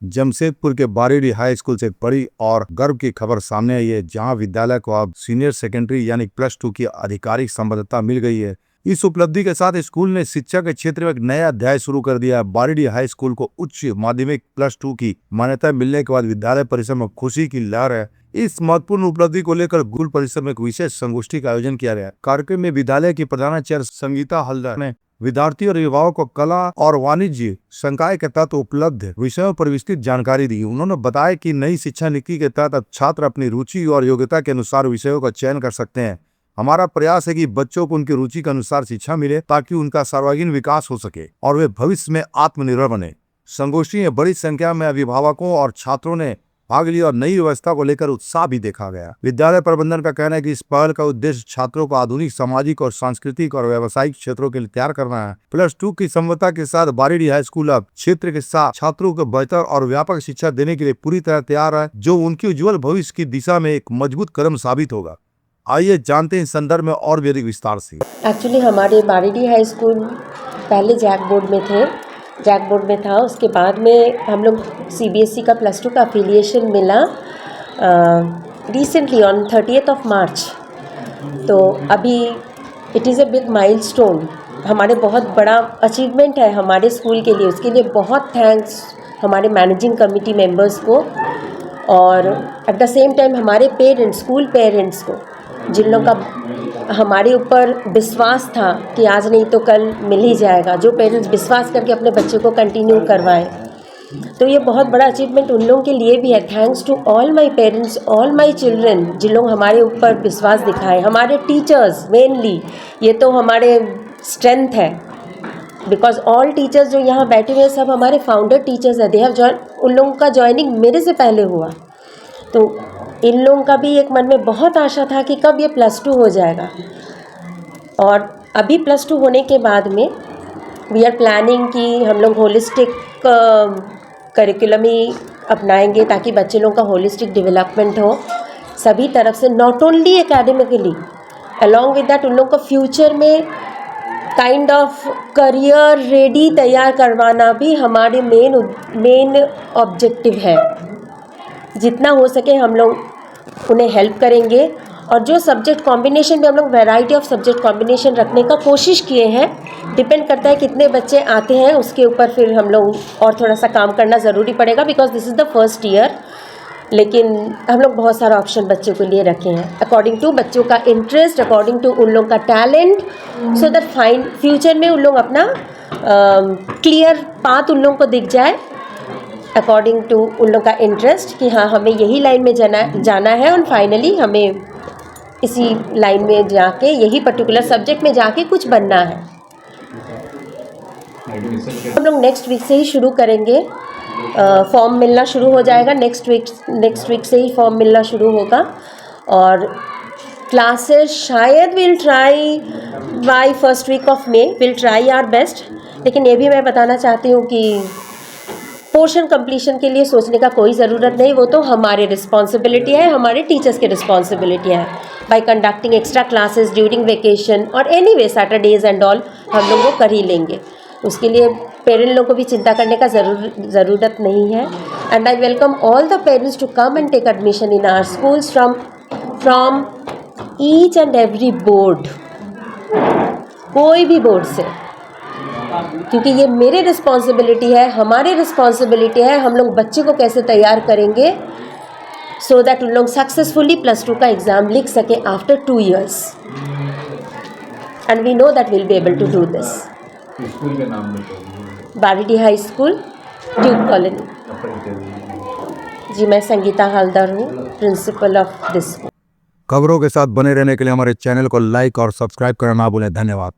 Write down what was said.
जमशेदपुर के Baridih high school से एक बड़ी और गर्व की खबर सामने आई है, जहां विद्यालय को अब सीनियर सेकेंडरी यानी +2 की आधिकारिक संबद्धता मिल गई है। इस उपलब्धि के साथ स्कूल ने शिक्षा के क्षेत्र में एक नया अध्याय शुरू कर दिया है। बारीडी हाई स्कूल को उच्च माध्यमिक +2 की मान्यता मिलने के बाद विद्यालय परिसर में खुशी की लहर है। इस महत्वपूर्ण उपलब्धि को लेकर स्कूल परिसर में एक विशेष संगोष्ठी का आयोजन किया गया। कार्यक्रम में विद्यालय की प्रधानाचार्य संगीता हल्दर ने विद्यार्थी और युवाओं को कला और वाणिज्य संकाय के तहत उपलब्ध विषयों पर विस्तृत जानकारी दी। उन्होंने बताया कि नई शिक्षा नीति के तहत अब छात्र अपनी रुचि और योग्यता के अनुसार विषयों का चयन कर सकते हैं। हमारा प्रयास है कि बच्चों को उनकी रुचि के अनुसार शिक्षा मिले ताकि उनका सर्वांगीण विकास हो सके और वे भविष्य में आत्मनिर्भर बने। संगोष्ठी में बड़ी संख्या में अभिभावकों और छात्रों ने भाग लिया और नई व्यवस्था को लेकर उत्साह भी देखा गया। विद्यालय प्रबंधन का कहना है कि इस पहल का उद्देश्य छात्रों को आधुनिक सामाजिक और सांस्कृतिक और व्यावसायिक क्षेत्रों के लिए तैयार करना है। +2 की संबद्धता के साथ बारीडी हाई स्कूल अब क्षेत्र के साथ छात्रों को बेहतर और व्यापक शिक्षा देने के लिए पूरी तरह तैयार है, जो उनकी उज्जवल भविष्य की दिशा में एक मजबूत कदम साबित होगा। आइए जानते हैं इस संदर्भ में और भी अधिक विस्तार से। एक्चुअली हमारे बारीडी हाई स्कूल पहले जैक बोर्ड में था। उसके बाद में हम लोग CBSE का +2 का अफिलिएशन मिला रिसेंटली ऑन 30th मार्च। तो अभी it is a big milestone, हमारे बहुत बड़ा अचीवमेंट है हमारे स्कूल के लिए। उसके लिए बहुत थैंक्स हमारे मैनेजिंग कमेटी मेंबर्स को और एट द सेम टाइम हमारे पेरेंट्स, स्कूल पेरेंट्स को, जिन लोगों का हमारे ऊपर विश्वास था कि आज नहीं तो कल मिल ही जाएगा, जो पेरेंट्स विश्वास करके अपने बच्चे को कंटिन्यू करवाएं। तो ये बहुत बड़ा अचीवमेंट उन लोगों के लिए भी है। Thanks to all my parents, all my children, जिन लोग हमारे ऊपर विश्वास दिखाए। हमारे टीचर्स मेनली, ये तो हमारे स्ट्रेंथ है, बिकॉज ऑल टीचर्स जो यहाँ बैठे हुए हैं सब हमारे फाउंडर टीचर्स हैं। दे हैव जॉइन, उन लोगों का ज्वाइनिंग मेरे से पहले हुआ। तो इन लोगों का भी एक मन में बहुत आशा था कि कब ये +2 हो जाएगा। और अभी +2 होने के बाद में वी आर प्लानिंग कि हम लोग होलिस्टिक करिकुलम ही अपनाएंगे ताकि बच्चे लोगों का होलिस्टिक डेवलपमेंट हो सभी तरफ से, not only academically, along with that उन लोगों को फ्यूचर में काइंड ऑफ करियर रेडी तैयार करवाना भी हमारे मेन ऑब्जेक्टिव है। जितना हो सके हम लोग उन्हें हेल्प करेंगे। और जो सब्जेक्ट कॉम्बिनेशन में हम लोग वैरायटी ऑफ सब्जेक्ट कॉम्बिनेशन रखने का कोशिश किए हैं, डिपेंड करता है कितने बच्चे आते हैं उसके ऊपर फिर हम लोग और थोड़ा सा काम करना ज़रूरी पड़ेगा, because this is the first year. लेकिन हम लोग बहुत सारा ऑप्शन बच्चों के लिए रखे हैं अकॉर्डिंग टू बच्चों का इंटरेस्ट, अकॉर्डिंग टू उन लोगों का टैलेंट, सो दैट फ्यूचर में उन लोग अपना क्लियर पाथ उन लोगों को दिख जाए अकॉर्डिंग टू उन लोग का इंटरेस्ट कि हाँ हमें यही लाइन में जाना है और फाइनली हमें इसी लाइन में जाके यही पर्टिकुलर सब्जेक्ट में जाके कुछ बनना है। हम लोग नेक्स्ट वीक से ही शुरू करेंगे, फॉर्म मिलना शुरू हो जाएगा। नेक्स्ट वीक से ही फॉर्म मिलना शुरू होगा और क्लासेस शायद will try by first week of May, will try our best. लेकिन ये भी मैं बताना चाहती हूँ कि पोर्शन कंप्लीशन के लिए सोचने का कोई ज़रूरत नहीं, वो तो हमारी रिस्पॉन्सिबिलिटी है, हमारे टीचर्स की रिस्पॉन्सिबिलिटी है। Bye conducting extra classes during vacation और एनीवे सैटरडेज एंड ऑल हम लोग वो कर ही लेंगे। उसके लिए पेरेंट लोगों को भी चिंता करने का ज़रूरत नहीं है। And I welcome all the parents to come and take admission in our schools from each and every board, कोई भी बोर्ड से, क्योंकि ये मेरी रिस्पॉन्सिबिलिटी है, हमारी रिस्पॉन्सिबिलिटी है। हम लोग बच्चे को कैसे तैयार करेंगे सो दैट उन लोग सक्सेसफुली +2 का एग्ज़ाम लिख सके after 2 years, and we know that will be able to do this. School के नाम में Baridih high school, Duke colony. जी, मैं संगीता हल्दर हूँ, प्रिंसिपल ऑफ दिस स्कूल। खबरों के साथ बने रहने के लिए हमारे चैनल को लाइक और सब्सक्राइब करना ना भूलें। धन्यवाद।